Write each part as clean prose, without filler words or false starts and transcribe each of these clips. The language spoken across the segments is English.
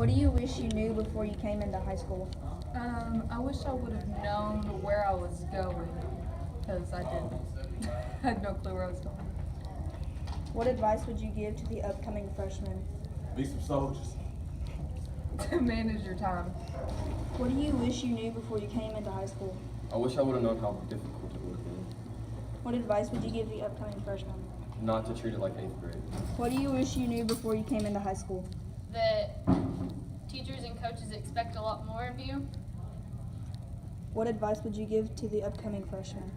What do you wish you knew before you came into high school? I wish I would have known where I was going, because I didn't. I had no clue where I was going. What advice would you give to the upcoming freshmen? Be some soldiers. To manage your time. What do you wish you knew before you came into high school? I wish I would have known how difficult it would have been. What advice would you give the upcoming freshmen? Not to treat it like 8th grade. What do you wish you knew before you came into high school? That teachers and coaches expect a lot more of you. What advice would you give to the upcoming freshmen?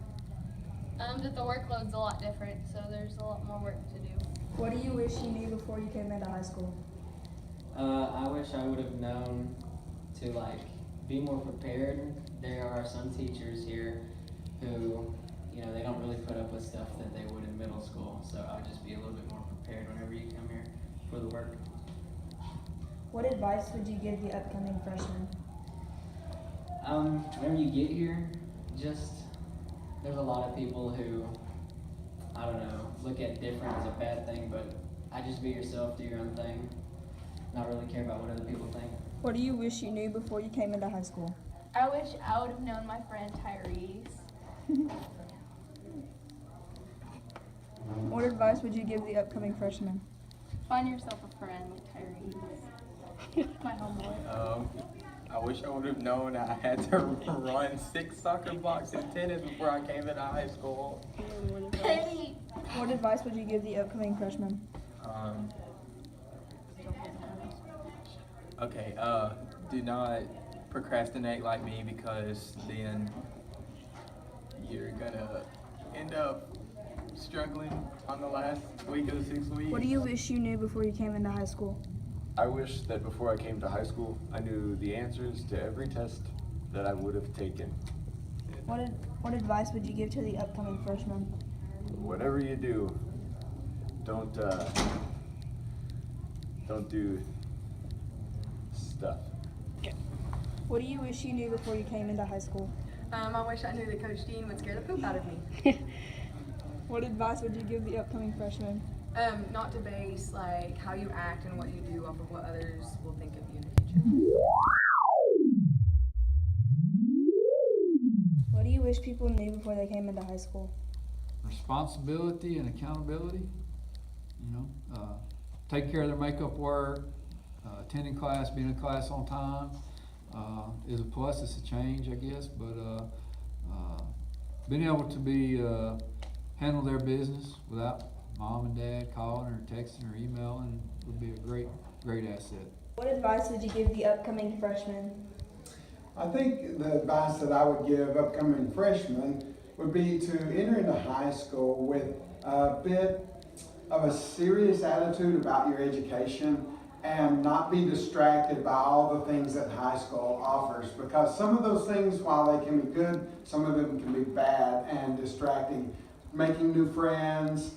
That the workload's a lot different, so there's a lot more work to do. What do you wish you knew before you came into high school? I wish I would have known to be more prepared. There are some teachers here who, they don't really put up with stuff that they would in middle school. So I would just be a little bit more prepared whenever you come here for the work. What advice would you give the upcoming freshmen? Whenever you get here, there's a lot of people who, look at different as a bad thing, but just be yourself, do your own thing, not really care about what other people think. What do you wish you knew before you came into high school? I wish I would have known my friend Tyrese. What advice would you give the upcoming freshmen? Find yourself a friend like Tyrese. My homeboy. I wish I would have known I had to run 6 soccer blocks in tennis before I came into high school. Hey! What advice would you give the upcoming freshmen? Okay, do not procrastinate like me, because then you're gonna end up struggling on the last week of the 6 weeks. What do you wish you knew before you came into high school? I wish that before I came to high school, I knew the answers to every test that I would have taken. What advice would you give to the upcoming freshmen? Whatever you do, don't do stuff. What do you wish you knew before you came into high school? I wish I knew that Coach Dean would scare the poop out of me. What advice would you give the upcoming freshmen? Not to base how you act and what you do off of what others will think of you in the future. What do you wish people knew before they came into high school? Responsibility and accountability. Take care of their makeup work. Attending class, being in class on time is a plus. It's a change, I guess, but being able to handle their business without mom and dad calling or texting or emailing would be a great asset. What advice would you give the upcoming freshmen? I think the advice that I would give upcoming freshmen would be to enter into high school with a bit of a serious attitude about your education and not be distracted by all the things that high school offers, because some of those things, while they can be good, some of them can be bad and distracting. Making new friends,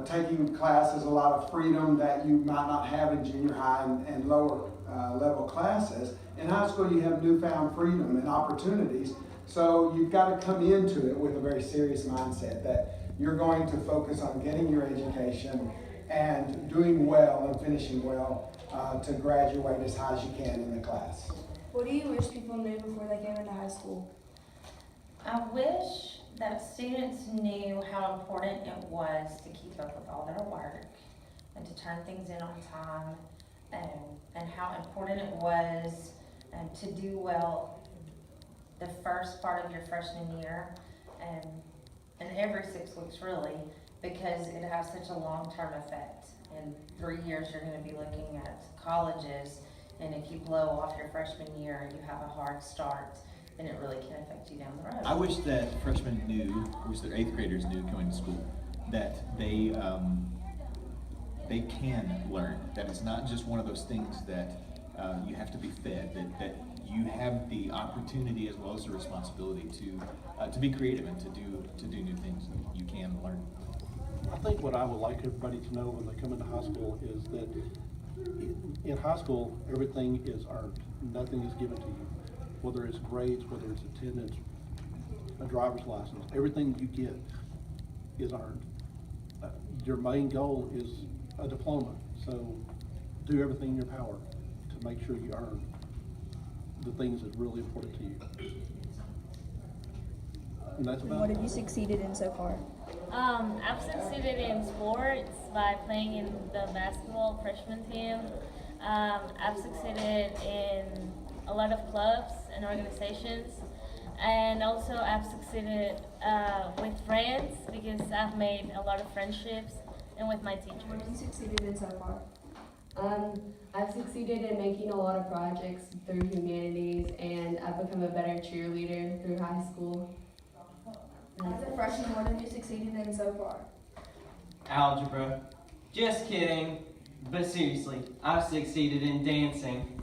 taking classes, a lot of freedom that you might not have in junior high and lower level classes. In high school, you have newfound freedom and opportunities, so you've got to come into it with a very serious mindset that you're going to focus on getting your education and doing well and finishing well to graduate as high as you can in the class. What do you wish people knew before they came into high school? I wish that students knew how important it was to keep up with all their work and to turn things in on time, and how important it was to do well the first part of your freshman year and every 6 weeks really, because it has such a long-term effect. In 3 years you're going to be looking at colleges, and if you blow off your freshman year and you have a hard start, then it really can affect you down the road. I wish that freshmen knew, I wish their 8th graders knew coming to school, that they can learn, that it's not just one of those things that you have to be fed, that you have the opportunity as well as the responsibility to be creative and to do new things. You can learn. I think what I would like everybody to know when they come into high school is that in high school, everything is earned. Nothing is given to you. Whether it's grades, whether it's attendance, a driver's license, everything you get is earned. Your main goal is a diploma, so do everything in your power make sure you earn the things that are really important to you. And that's And about what it. have you succeeded in so far? I've succeeded in sports by playing in the basketball freshman team. I've succeeded in a lot of clubs and organizations. And also I've succeeded with friends because I've made a lot of friendships and with my teachers. What have you succeeded in so far? I've succeeded in making a lot of projects through Humanities, and I've become a better cheerleader through high school. As a freshman, what have you succeeded in so far? Algebra. Just kidding. But seriously, I've succeeded in dancing.